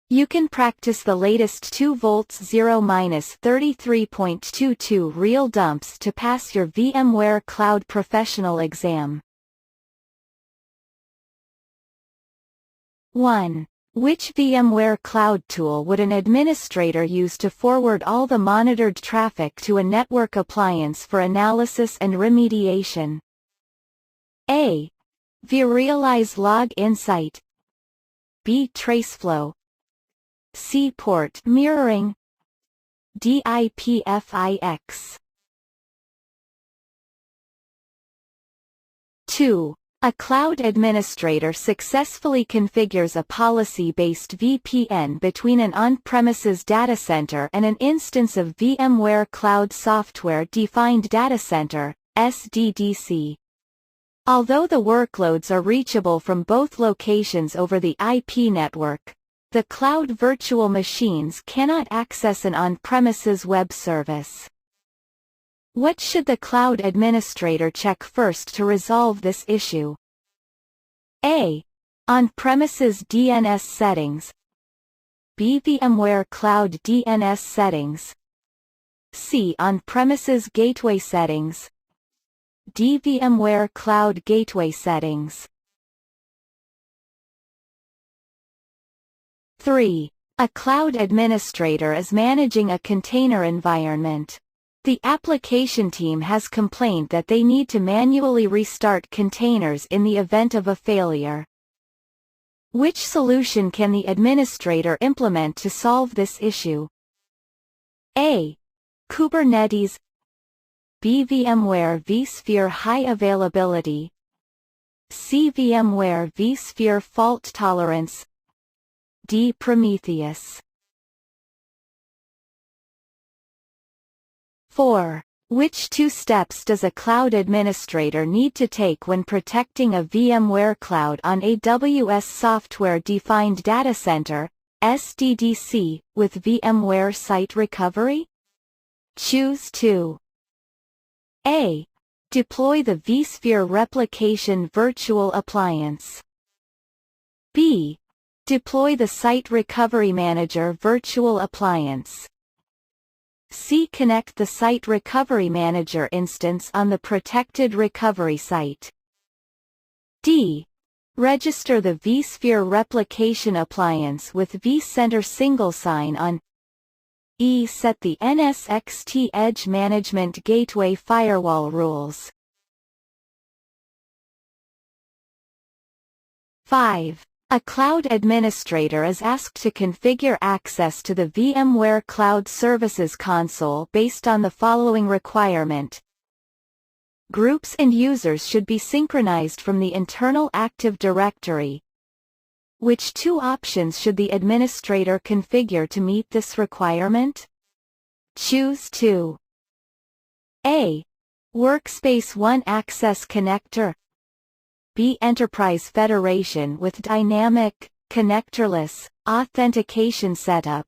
You can practice the latest 2V0-33.22 real dumps to pass your VMware Cloud Professional exam. 1. Which VMware Cloud tool would an administrator use to forward all the monitored traffic to a network appliance for analysis and remediation? A. vRealize Log Insight, B. Traceflow, C. Port Mirroring, D. IPFIX. 2. A cloud administrator successfully configures a policy-based VPN between an on-premises data center and an instance of VMware Cloud Software Defined Data Center, SDDC. Although the workloads are reachable from both locations over the IP network, the cloud virtual machines cannot access an on-premises web service. What should the cloud administrator check first to resolve this issue? A. On-premises DNS settings, B. VMware Cloud DNS settings, C. On-premises gateway settings, D. VMware Cloud Gateway settings. 3. A cloud administrator is managing a container environment. The application team has complained that they need to manually restart containers in the event of a failure. Which solution can the administrator implement to solve this issue? A. Kubernetes, B. VMware vSphere High Availability, C. VMware vSphere Fault Tolerance, D. Prometheus. 4. Which two steps does a cloud administrator need to take when protecting a VMware cloud on AWS Software-Defined Data Center, SDDC, with VMware Site Recovery? Choose 2. A. Deploy the vSphere Replication Virtual Appliance. B. Deploy the Site Recovery Manager Virtual Appliance. C. Connect the Site Recovery Manager instance on the protected recovery site. D. Register the vSphere Replication Appliance with vCenter Single Sign-On. E. Set the NSXT Edge Management Gateway Firewall rules. 5. A cloud administrator is asked to configure access to the VMware Cloud Services console based on the following requirement. Groups and users should be synchronized from the internal Active Directory. Which two options should the administrator configure to meet this requirement? Choose 2. A. Workspace ONE Access Connector, B. Enterprise Federation with Dynamic, Connectorless, Authentication Setup,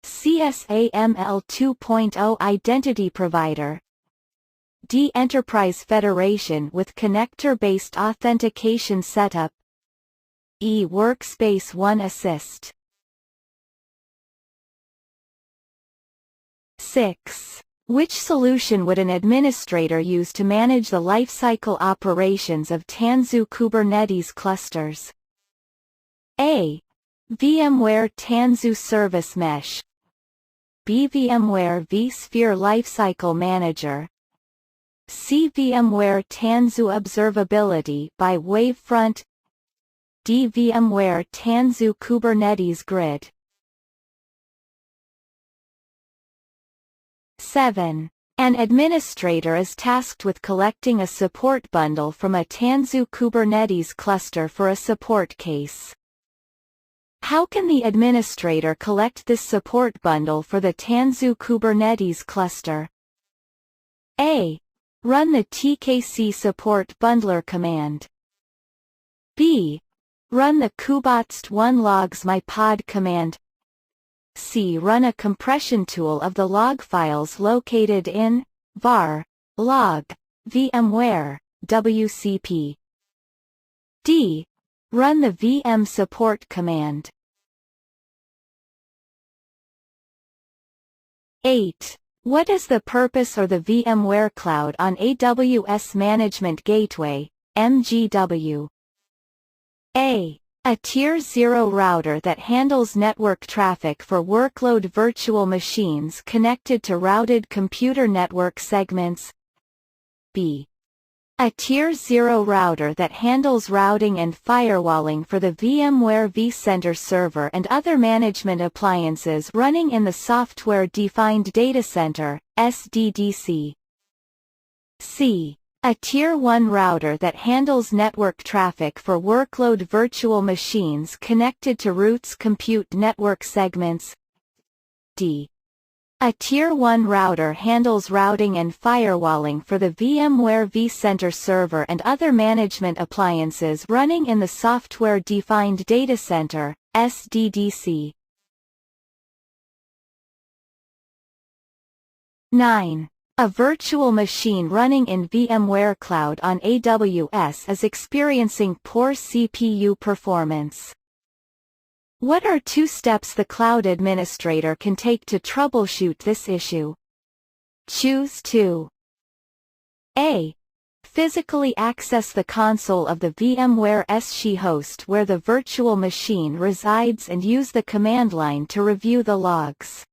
CSAML 2.0 Identity Provider, D. Enterprise Federation with Connector-Based Authentication Setup, E. Workspace ONE Assist. 6. Which solution would an administrator use to manage the lifecycle operations of Tanzu Kubernetes clusters? A. VMware Tanzu Service Mesh, B. VMware vSphere Lifecycle Manager, C. VMware Tanzu Observability by Wavefront, D. VMware Tanzu Kubernetes Grid. 7. An administrator is tasked with collecting a support bundle from a Tanzu Kubernetes cluster for a support case. How can the administrator collect this support bundle for the Tanzu Kubernetes cluster? A. Run the tkc support bundler command. B. Run the kubots1logsmypod command. C. Run a compression tool of the log files located in var log VMware WCP. D. Run the VM support command. 8. What is the purpose or the VMware Cloud on AWS Management Gateway, MGW? A. A Tier 0 router that handles network traffic for workload virtual machines connected to routed computer network segments. B. A Tier 0 router that handles routing and firewalling for the VMware vCenter server and other management appliances running in the software-defined data center, SDDC. C. A Tier 1 router that handles network traffic for workload virtual machines connected to routes compute network segments. D. A Tier 1 router handles routing and firewalling for the VMware vCenter server and other management appliances running in the software-defined data center, SDDC. 9. A virtual machine running in VMware Cloud on AWS is experiencing poor CPU performance. What are 2 steps the cloud administrator can take to troubleshoot this issue? Choose 2. A. Physically access the console of the VMware SC host where the virtual machine resides and use the command line to review the logs.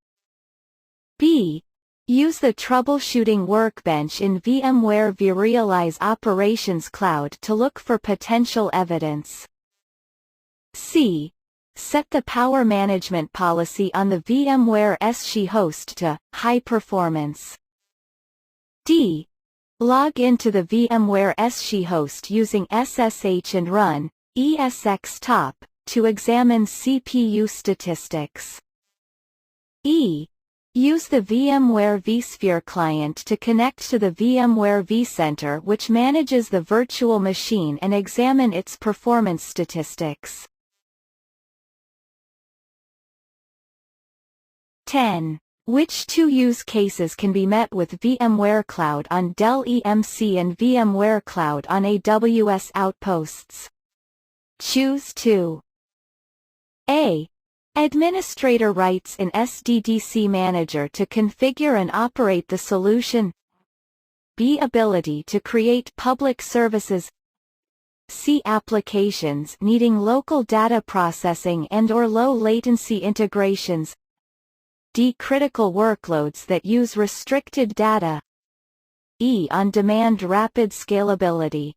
B. Use the troubleshooting workbench in VMware vRealize Operations Cloud to look for potential evidence. C. Set the power management policy on the VMware SC host to high performance. D. Log into the VMware SC host using SSH and run ESX top to examine CPU statistics. E. Use the VMware vSphere client to connect to the VMware vCenter which manages the virtual machine and examine its performance statistics. 10. Which 2 use cases can be met with VMware Cloud on Dell EMC and VMware Cloud on AWS Outposts? Choose 2. A. Administrator rights in SDDC Manager to configure and operate the solution. B. Ability to create public services. C. Applications needing local data processing and/or low latency integrations. D. Critical workloads that use restricted data. E. On-demand rapid scalability.